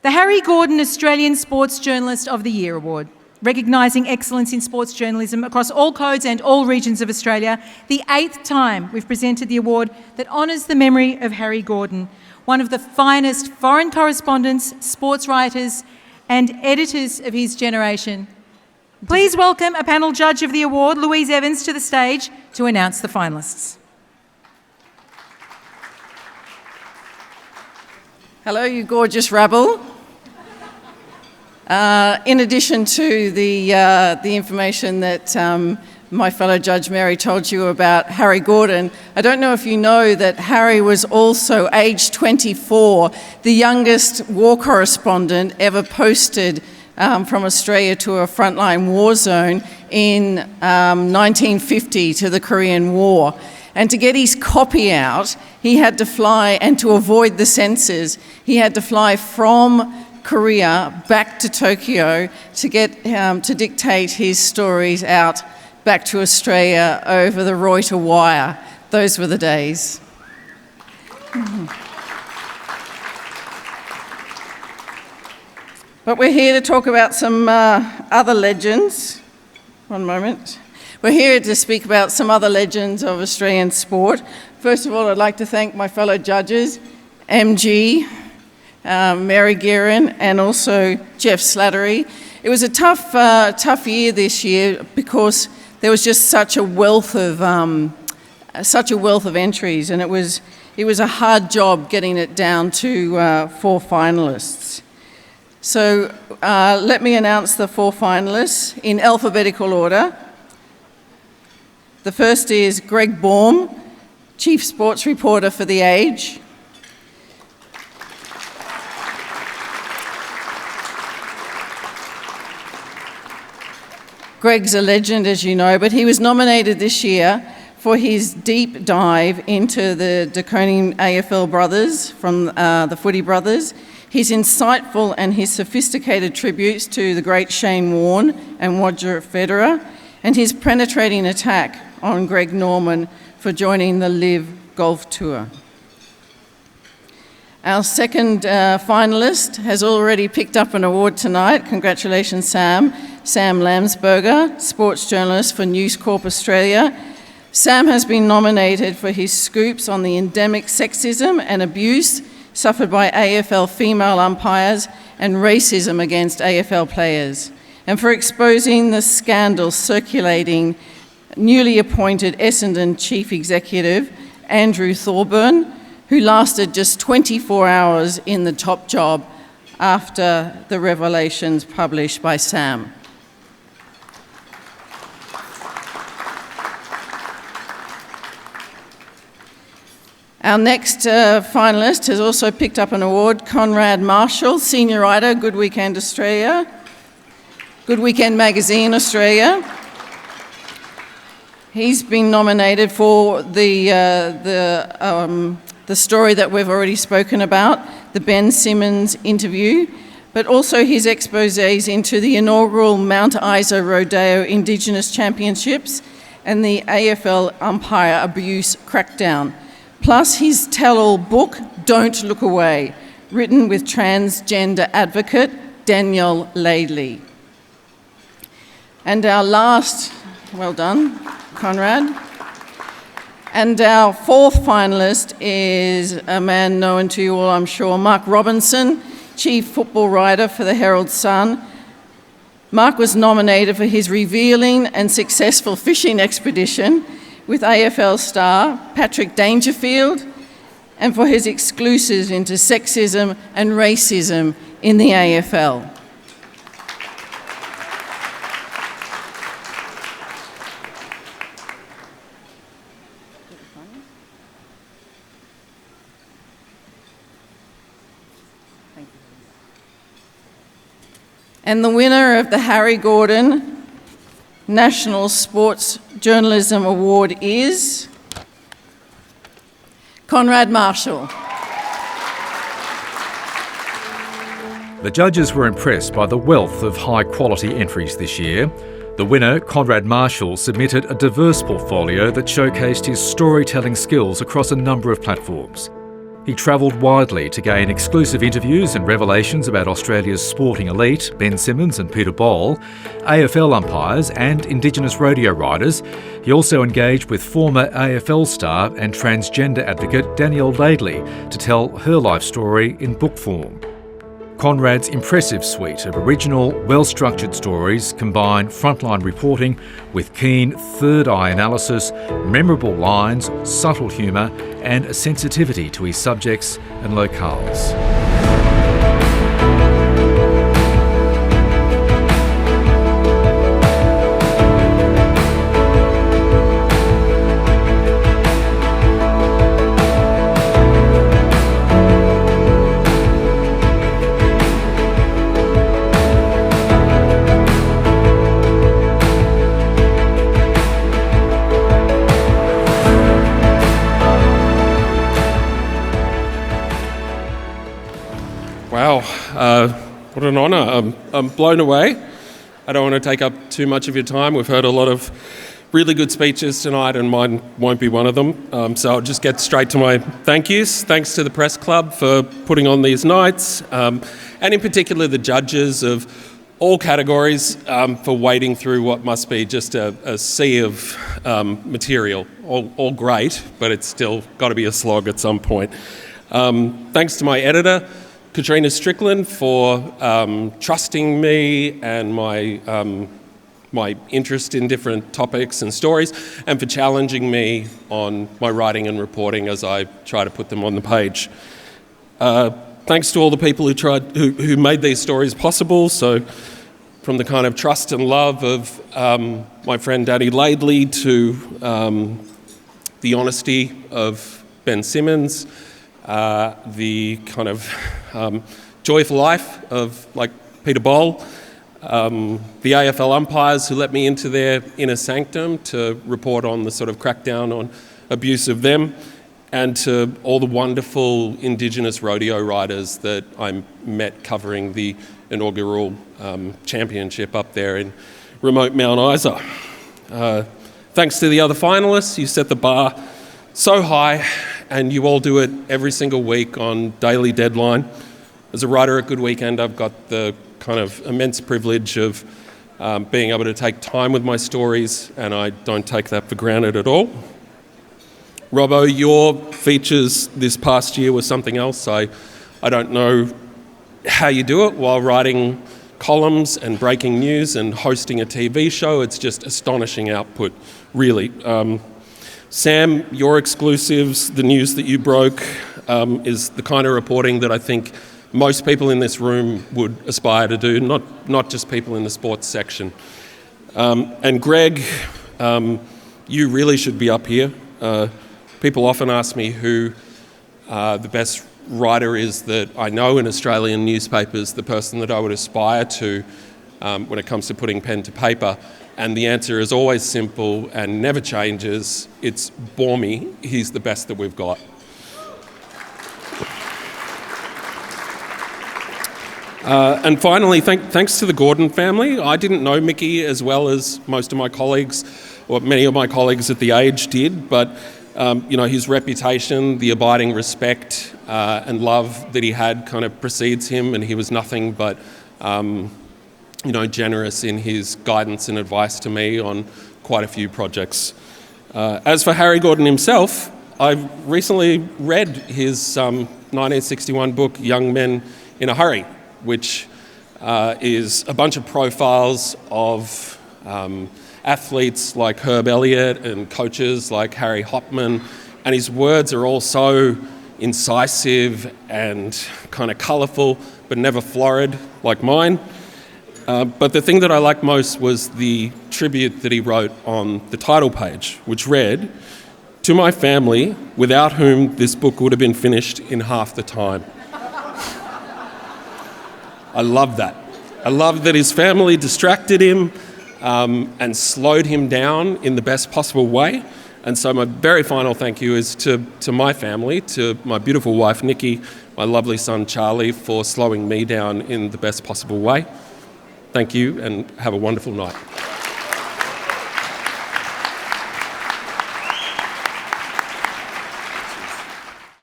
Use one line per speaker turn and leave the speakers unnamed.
The Harry Gordon Australian Sports Journalist of the Year Award, recognising excellence in sports journalism across all codes and all regions of Australia, the 8th time we've presented the award that honours the memory of Harry Gordon, one of the finest foreign correspondents, sports writers and editors of his generation. Please welcome a panel judge of the award, Louise Evans, to the stage to announce the finalists.
Hello, you gorgeous rabble. In addition to the information that my fellow Judge Mary told you about Harry Gordon, I don't know if you know that Harry was also, aged 24, the youngest war correspondent ever posted from Australia to a frontline war zone in 1950 to the Korean War. And to get his copy out, he had to fly, and to avoid the censors, he had to fly from Korea back to Tokyo to get to dictate his stories out back to Australia over the Reuters wire. Those were the days. But we're here to talk about some other legends. One moment. We're here to speak about some other legends of Australian sport. First of all, I'd like to thank my fellow judges, MG, Mary Guerin, and also Jeff Slattery. It was a tough year this year because there was just such a wealth of entries, and it was a hard job getting it down to 4 finalists. So let me announce the 4 finalists in alphabetical order. The first is Greg Baum, Chief Sports Reporter for The Age. Greg's a legend, as you know, but he was nominated this year for his deep dive into the Deconian AFL brothers from the Footy Brothers, his insightful and his sophisticated tributes to the great Shane Warne and Roger Federer, and his penetrating attack on Greg Norman for joining the LIV Golf Tour. Our second finalist has already picked up an award tonight. Congratulations, Sam. Sam Lamsberger, sports journalist for News Corp Australia. Sam has been nominated for his scoops on the endemic sexism and abuse suffered by AFL female umpires and racism against AFL players, and for exposing the scandal circulating newly appointed Essendon Chief Executive Andrew Thorburn, who lasted just 24 hours in the top job after the revelations published by Sam. Our next finalist has also picked up an award, Konrad Marshall, Senior Writer, Good Weekend Australia, Good Weekend Magazine Australia. He's been nominated for the story that we've already spoken about, the Ben Simmons interview, but also his exposés into the inaugural Mount Isa Rodeo Indigenous Championships and the AFL umpire abuse crackdown, plus his tell-all book, Don't Look Away, written with transgender advocate Danielle Laidley. And our last, well done, Konrad. And our 4th finalist is a man known to you all, I'm sure, Mark Robinson, Chief Football Writer for the Herald Sun. Mark was nominated for his revealing and successful fishing expedition with AFL star Patrick Dangerfield, and for his exclusives into sexism and racism in the AFL. And the winner of the Harry Gordon National Sports Journalism Award is Konrad Marshall.
The judges were impressed by the wealth of high-quality entries this year. The winner, Konrad Marshall, submitted a diverse portfolio that showcased his storytelling skills across a number of platforms. He travelled widely to gain exclusive interviews and revelations about Australia's sporting elite, Ben Simmons and Peter Bol, AFL umpires and Indigenous rodeo riders. He also engaged with former AFL star and transgender advocate Danielle Laidley to tell her life story in book form. Konrad's impressive suite of original, well-structured stories combine frontline reporting with keen third-eye analysis, memorable lines, subtle humour and a sensitivity to his subjects and locales.
Wow, what an honour. I'm blown away. I don't want to take up too much of your time. We've heard a lot of really good speeches tonight and mine won't be one of them. So I'll just get straight to my thank yous. Thanks to the Press Club for putting on these nights, and in particular the judges of all categories for wading through what must be just a sea of material. All great, but it's still got to be a slog at some point. Thanks to my editor, Katrina Strickland, for trusting me and my interest in different topics and stories, and for challenging me on my writing and reporting as I try to put them on the page. Thanks to all the people who made these stories possible. So, from the kind of trust and love of my friend Danny Laidley to the honesty of Ben Simmons. The kind of joyful life of like Peter Bol, the AFL umpires who let me into their inner sanctum to report on the sort of crackdown on abuse of them, and to all the wonderful Indigenous rodeo riders that I met covering the inaugural championship up there in remote Mount Isa. Thanks to the other finalists, you set the bar so high, and you all do it every single week on daily deadline. As a writer at Good Weekend, I've got the kind of immense privilege of being able to take time with my stories, and I don't take that for granted at all. Robbo, your features this past year was something else. I don't know how you do it while writing columns and breaking news and hosting a TV show. It's just astonishing output, really. Sam, your exclusives, the news that you broke, is the kind of reporting that I think most people in this room would aspire to do, not just people in the sports section. And Greg, you really should be up here. People often ask me who the best writer is that I know in Australian newspapers, the person that I would aspire to when it comes to putting pen to paper. And the answer is always simple and never changes. It's Bormy. He's the best that we've got. And finally, thanks to the Gordon family. I didn't know Mickey as well as most of my colleagues, or many of my colleagues at The Age did, but his reputation, the abiding respect and love that he had kind of precedes him, and he was nothing but generous in his guidance and advice to me on quite a few projects. As for Harry Gordon himself, I've recently read his 1961 book, Young Men in a Hurry, which is a bunch of profiles of athletes like Herb Elliott and coaches like Harry Hopman, and his words are all so incisive and kind of colourful, but never florid like mine. But the thing that I liked most was the tribute that he wrote on the title page, which read, "To my family, without whom this book would have been finished in half the time." I love that. I love that his family distracted him and slowed him down in the best possible way. And so my very final thank you is to my family, to my beautiful wife, Nikki, my lovely son, Charlie, for slowing me down in the best possible way. Thank you and have a wonderful night.